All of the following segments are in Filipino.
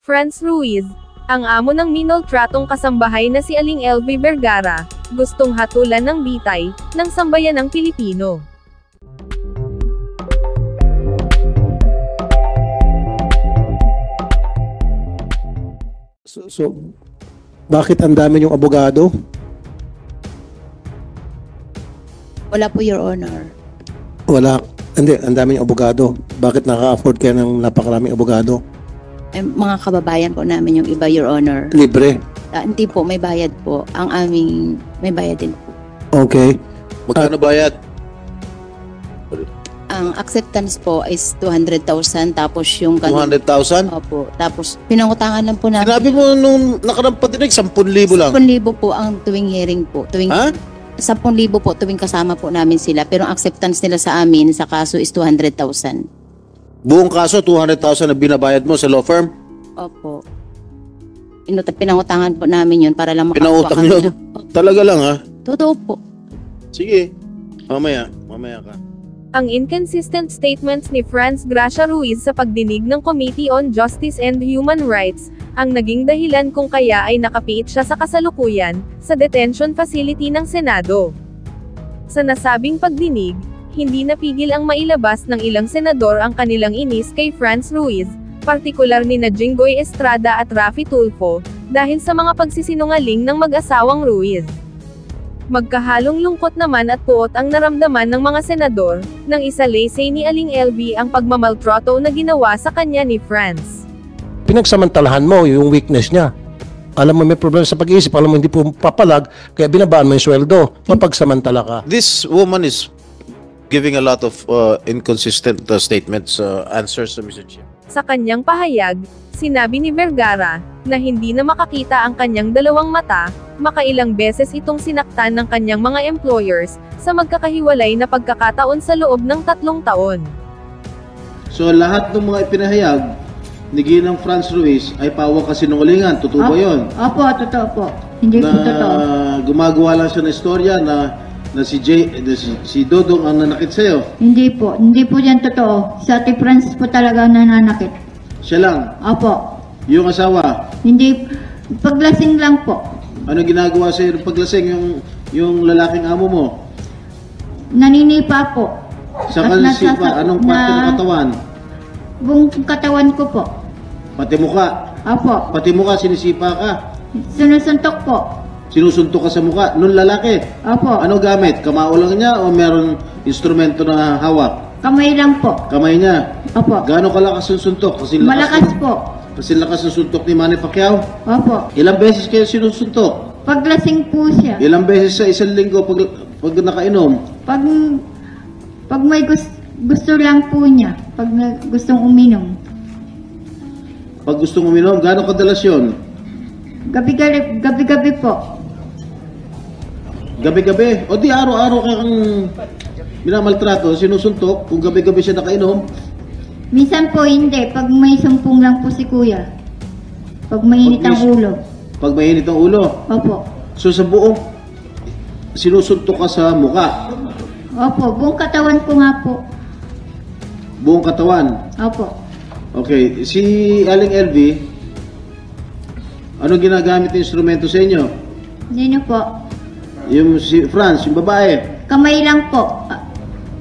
Franz Ruiz, ang amo ng minoltratong kasambahay na si Aling LV Vergara, gustong hatulan ng bitay ng sambayanang Pilipino. So, bakit ang dami yung abogado? Wala po, Your Honor. Wala. Hindi, ang dami yung abogado. Bakit naka-afford kayo ng napakaraming abogado? Mga kababayan po namin yung iba, Your Honor. Libre? Hindi po, may bayad po. Ang aming may bayad din po. Okay. Magkano bayad? Ang acceptance po is 200,000, tapos yung... 200,000? Opo. Tapos pinangutangan lang po namin. Sinabi mo nung nakarampatinig, 10,000 lang. 10,000 po ang tuwing hearing po. Ha? 10,000 po tuwing kasama po namin sila. Pero ang acceptance nila sa amin sa kaso is 200,000. Buong kaso, 200,000 na binabayad mo sa law firm? Opo. Pinangutangan po namin yun para lang makakuha Pinautang kami. nyo? Talaga lang, ha? Totoo po. Sige. Mamaya ka. Ang inconsistent statements ni Franz Gracia Ruiz sa pagdinig ng Committee on Justice and Human Rights, ang naging dahilan kung kaya ay nakapiit siya sa kasalukuyan, sa detention facility ng Senado. Sa nasabing pagdinig, hindi napigil ang mailabas ng ilang senador ang kanilang inis kay Franz Ruiz, partikular ni Jinggoy Estrada at Raffy Tulfo, dahil sa mga pagsisinungaling ng mag-asawang Ruiz. Magkahalong lungkot naman at puot ang naramdaman ng mga senador, nang isalaysay ni Aling LV ang pagmamaltrato na ginawa sa kanya ni Franz. Pinagsamantalahan mo yung weakness niya. Alam mo may problema sa pag-iisip, alam mo hindi po papalag, kaya binabaan mo yung sweldo, mapagsamantala ka. This woman is giving a lot of inconsistent statements, answers to Mr. Chair. Sa kanyang pahayag, sinabi ni Vergara, na hindi na makakita ang kanyang dalawang mata, makailang beses itong sinaktan ng kanyang mga employers, sa magkakahiwalay na pagkakataon sa loob ng 3 taon. So lahat ng mga ipinahayag ni Ginang Franz Ruiz ay pawang kasinungalingan. Totoo ba yun? Opo, totoo po. Hindi po totoo. Gumagawa lang siya ng istorya na si Dodong ang nanakit sa'yo. Hindi po yan totoo. Si Ate Franz po talaga nananakit. Siya lang? Opo. Yung asawa? Hindi, paglasing lang po. Ano ginagawa sa'yo ng paglasing yung lalaking amo mo? Naninipa po. Sa kalisipa, anong parte ng katawan? Buong katawan ko po. Pati mukha? Opo. Pati mukha, sinisipa ka? Sinusuntok po. Sinusuntok ka sa mukha? Nung lalaki? Opo. Ano gamit? Kamao lang niya o meron instrumento na hawak? Kamay lang po. Kamay niya? Opo. Gaano kalakas yung suntok? Malakas po. Kasi lakas ng suntok ni Manny Pacquiao? Opo. Ilang beses kayo sinusuntok? Paglasing po siya. Ilang beses sa isang linggo pag nakainom? Pag may gusto lang po niya. Pag gustong uminom. Pag gustong uminom, gaano kadalas yun? Gabi-gabi po. Gabi-gabi? O di araw-araw kang minamaltrato, sinusuntok, kung gabi-gabi siya nakainom? Minsan po hindi. Pag may sumpong lang po si kuya. Pag mainit ang ulo. Pag mainit ang ulo? Opo. So sa buong sinusuntok ka sa mukha? Opo. Buong katawan ko nga po. Buong katawan? Opo. Okay. Si Aling LV, ano ginagamit na instrumento sa inyo? Sino po? Yung si Franz, yung babae? Kamay lang po.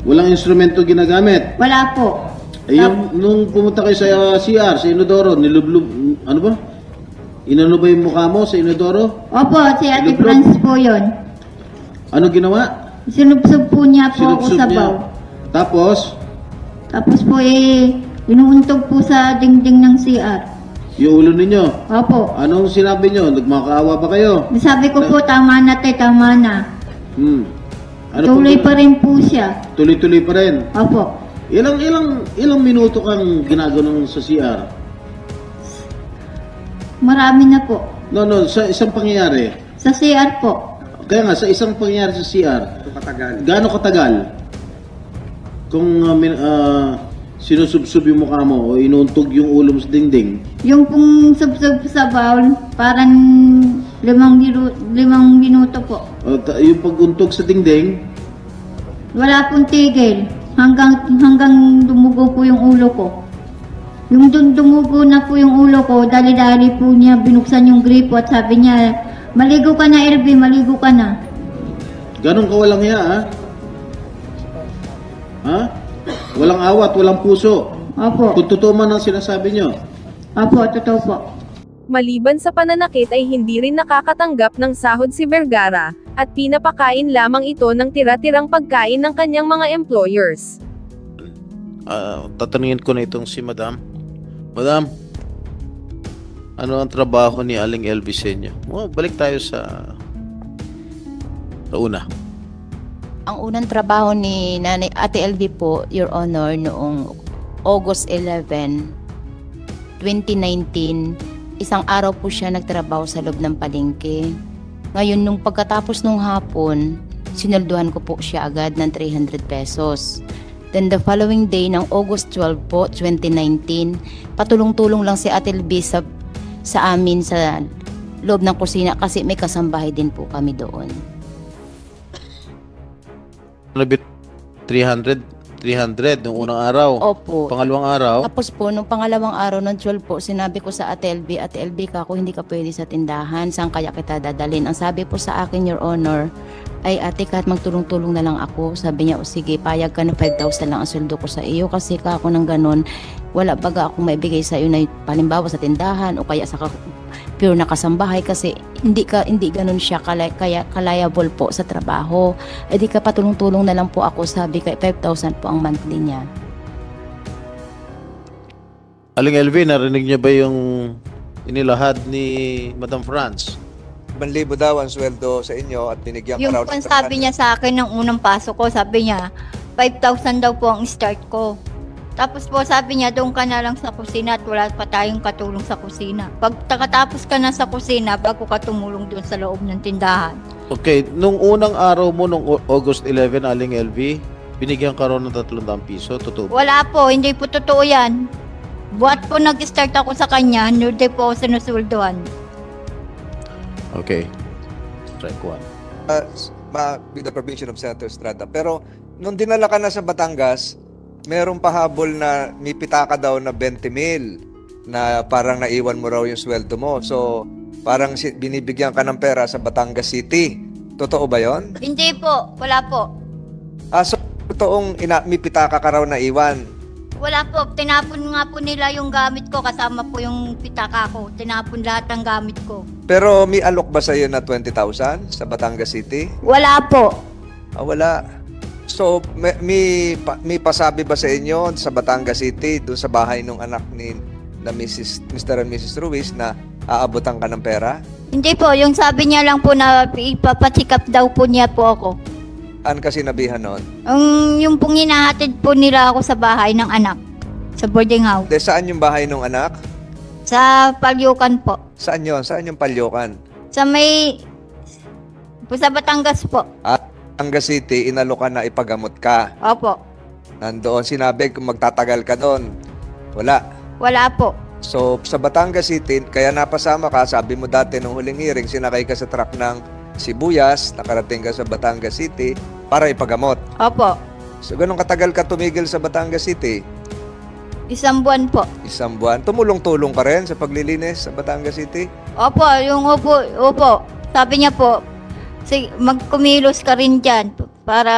Walang instrumento ginagamit? Wala po. Eh, nung pumunta kayo sa CR, sa Inodoro, nilublob, ano ba? Inano ba yung mukha mo sa Inodoro? Opo, si Ate Franz po yun. Ano ginawa? Sinubsob po niya po ako sa baw. Tapos? Tapos po inuuntog po sa dingding ng CR. Yung ulo ninyo? Opo. Anong sinabi nyo? Nagmakaawa ba kayo? Sabi ko po, tama na te, tama na. Ano tuloy pa rin po siya. Tuloy-tuloy pa rin? Opo. Ilang minuto kang ginaganon sa CR? Marami na po. No, sa isang pangyayari. Sa CR po. Kaya nga, sa isang pangyayari sa CR. Gaano katagal? Kung sinusubsub yung mukha mo o inuuntog yung ulo mo sa dingding? Yung pong subsub sa bowl, parang 5 minuto po. Yung pag-untog sa dingding, Wala pong tigil. Hanggang dumugo po yung ulo ko. Yung dumugo na po yung ulo ko, dali-dali po niya binuksan yung gripo at sabi niya, maligo ka na, LB, maligo ka na. Ganon ka walang hiya, ha? Ha? Walang awat, walang puso. Opo. Kung totoo man ang sinasabi nyo. Opo, totoo po. Maliban sa pananakit ay hindi rin nakakatanggap ng sahod si Vergara, at pinapakain lamang ito ng tira-tirang pagkain ng kanyang mga employers. Tatanungin ko na itong si Madam. Madam, ano ang trabaho ni Aling LV sa inyo? Balik tayo sa una. Ang unang trabaho ni Nanay Ate LV po, Your Honor, noong August 11, 2019, isang araw po siya nagtrabaho sa loob ng palengke. Ngayon, nung pagkatapos nung hapon, sinulduhan ko po siya agad ng 300 pesos. Then the following day, ng August 12 po, 2019, patulong-tulong lang si Ate LV sa amin sa loob ng kusina kasi may kasambahay din po kami doon. Nabit 300 nung unang araw. Opo. Pangalawang araw. Tapos po, nung pangalawang araw ng 12 po, sinabi ko sa Ate LV, kako, hindi ka pwede sa tindahan, saan kaya kita dadalhin? Ang sabi po sa akin, Your Honor, ay ate, kahit magtulong-tulong na lang ako. Sabi niya, o sige, payag ka na 5,000 lang ang sweldo ko sa iyo kasi kako ng ganun, wala baga akong maibigay sa iyo na palimbawa sa tindahan o kaya sa pure na kasambahay kasi hindi ganun siya kaya liable po sa trabaho. Eh di ka patulong-tulong na lang po ako, sabi kay 5,000 po ang monthly niya. Aling LV, narinig niya ba yung inilahad ni Madam France? 5,000 daw ang sweldo sa inyo at binigyan ka Yung raw po ng sabi niya sa akin ng unang pasok ko, sabi niya, 5,000 daw po ang start ko. Tapos po sabi niya, doon ka na lang sa kusina at wala pa tayong katulong sa kusina. Pag takatapos ka na sa kusina, bago ka tumulong doon sa loob ng tindahan. Okay, nung unang araw mo, nung August 11, Aling LV, binigyan ka raw ng 300 piso, totoo ba? Wala po, hindi po totoo yan. Buat po nag-start ako sa kanya, hindi po ako sinusulduhan. Okay. Strike one. With the provision of Senator Estrada. Pero nung dinala ka na sa Batangas, merong pahabol na may pitaka daw na 20,000 na parang naiwan mo raw yung sweldo mo. So, parang binibigyan ka ng pera sa Batangas City. Totoo ba yon? Hindi po, wala po. So, totoong may pitaka ka raw na iwan. Wala po, tinapon nga po nila yung gamit ko, kasama po yung pitaka ko. Tinapon lahat ng gamit ko. Pero may alok ba sa'yo na 20,000 sa Batangas City? Wala po. Wala. So, may pasabi ba sa inyo sa Batangas City, doon sa bahay ng anak na Mr. and Mrs. Ruiz na aabutan ka ng pera? Hindi po, yung sabi niya lang po na ipapasikap daw po niya po ako. Ano kasi nabihan nun? Yung pong hinahatid po nila ako sa bahay ng anak, sa boarding house. Saan yung bahay ng anak? Sa Palyukan po. Saan yun? Saan yung Palyukan? Sa Batangas po. Batangas City, inalokan na ipagamot ka. Opo. Nandoon, sinabi kung magtatagal ka doon. Wala. Wala po. So, sa Batangas City, kaya napasama ka, sabi mo dati nung huling hearing, sinakay ka sa truck ng Sibuyas, nakarating ka sa Batangas City para ipagamot. Opo. So, ganun katagal ka tumigil sa Batangas City? 1 buwan po. 1 buwan. Tumulong-tulong ka rin sa paglilinis sa Batangas City? Opo, opo. Sabi niya po, magkumilos ka rin dyan para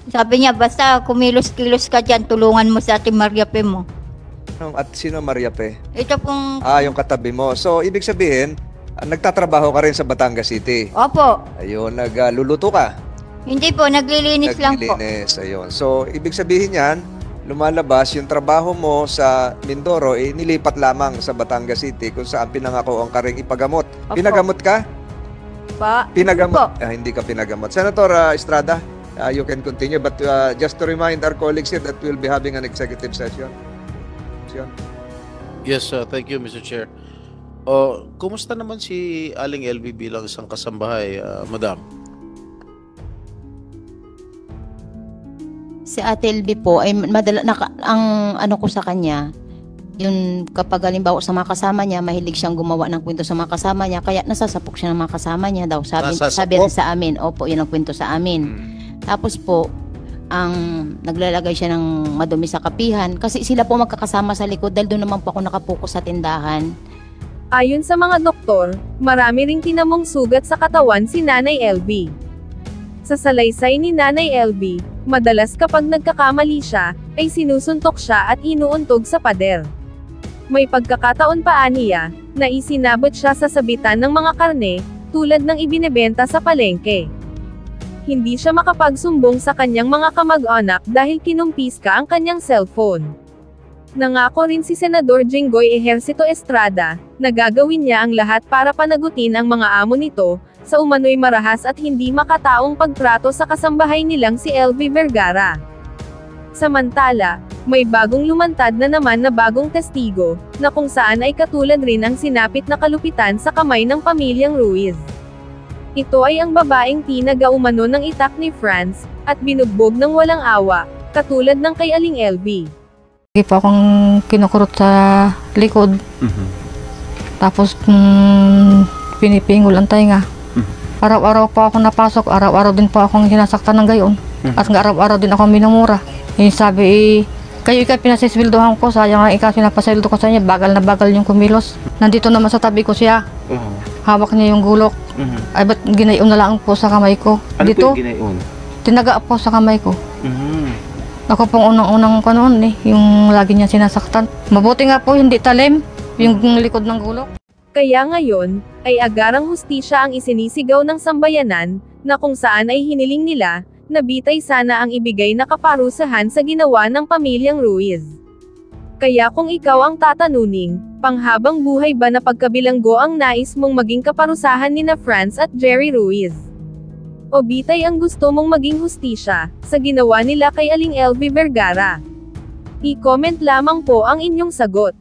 sabi niya, basta kumilos-kilos ka dyan, tulungan mo sa Ate Mariape mo. At sino Mariape? Ito pong... Yung katabi mo. So, ibig sabihin, nagtatrabaho ka rin sa Batangas City? Opo. Ayun, nagluluto ka? Hindi po, naglilinis lang po. Naglilinis, ayun. So, ibig sabihin yan, lumalabas yung trabaho mo sa Mindoro, nilipat lamang sa Batangas City kung saan pinangako ang karing ipagamot. Opo. Pinagamot ka? Pinagamot? Opo. Hindi ka pinagamot. Senator Estrada, you can continue. But just to remind our colleagues here that we'll be having an executive session. Yes, thank you, Mr. Chair. Kumusta naman si Aling LV bilang isang kasambahay, Madam? Si Ate LV po ay ang ano ko sa kanya, yung kapag halimbawa sa mga kasama niya, mahilig siyang gumawa ng kwento sa mga kasama niya, kaya nasasapok siya ng mga kasama niya daw. Sabi sa amin, opo, yun ang kwento sa amin. Tapos po, ang naglalagay siya ng madumi sa kapihan kasi sila po magkakasama sa likod dahil doon naman po ako nakapokus sa tindahan. Ayon sa mga doktor, marami ring tinamong sugat sa katawan si Nanay LV. Sa salaysay ni Nanay LV, madalas kapag nagkakamali siya, ay sinusuntok siya at inuuntog sa pader. May pagkakataon pa aniya, na isinabot siya sa sabitan ng mga karne, tulad ng ibinebenta sa palengke. Hindi siya makapagsumbong sa kanyang mga kamag-anak dahil kinumpiska ang kanyang cellphone. Nangako rin si Senador Jinggoy Ejercito Estrada, na gagawin niya ang lahat para panagutin ang mga amo nito, sa umano'y marahas at hindi makataong pagtrato sa kasambahay nilang si LV Vergara. Samantala, may bagong lumantad na naman na bagong testigo, na kung saan ay katulad rin ang sinapit na kalupitan sa kamay ng pamilyang Ruiz. Ito ay ang babaeng tinaga-umano ng itak ni Franz, at binugbog ng walang awa, katulad ng kay Aling LV. Lagi po akong kinukurot sa likod. Tapos pinipingol ang tainga. Araw-araw po ako napasok, araw-araw din po akong sinasaktan ng gayon. At araw-araw din ako minumura. Yung sabi, kayo ikaw pinasiswildohan ko, sayang nga ikaw sinapaswildo ko sa inyo, bagal na bagal yung kumilos. Nandito naman sa tabi ko siya. Hawak niya yung gulok. Ay ba't ginayon na lang po sa kamay ko? Ano dito, po yung ginayon? tinaga po sa kamay ko. Ako pong unang-unang kanoon yung lagi niya sinasaktan. Mabuti nga po hindi talim yung likod ng gulok. Kaya ngayon, ay agarang hustisya ang isinisigaw ng sambayanan, na kung saan ay hiniling nila, na bitay sana ang ibigay na kaparusahan sa ginawa ng pamilyang Ruiz. Kaya kung ikaw ang tatanuning, panghabang buhay ba na pagkabilanggo ang nais mong maging kaparusahan ni na Franz at Jerry Ruiz? O bitay ang gusto mong maging hustisya, sa ginawa nila kay Aling LV Vergara? I-comment lamang po ang inyong sagot.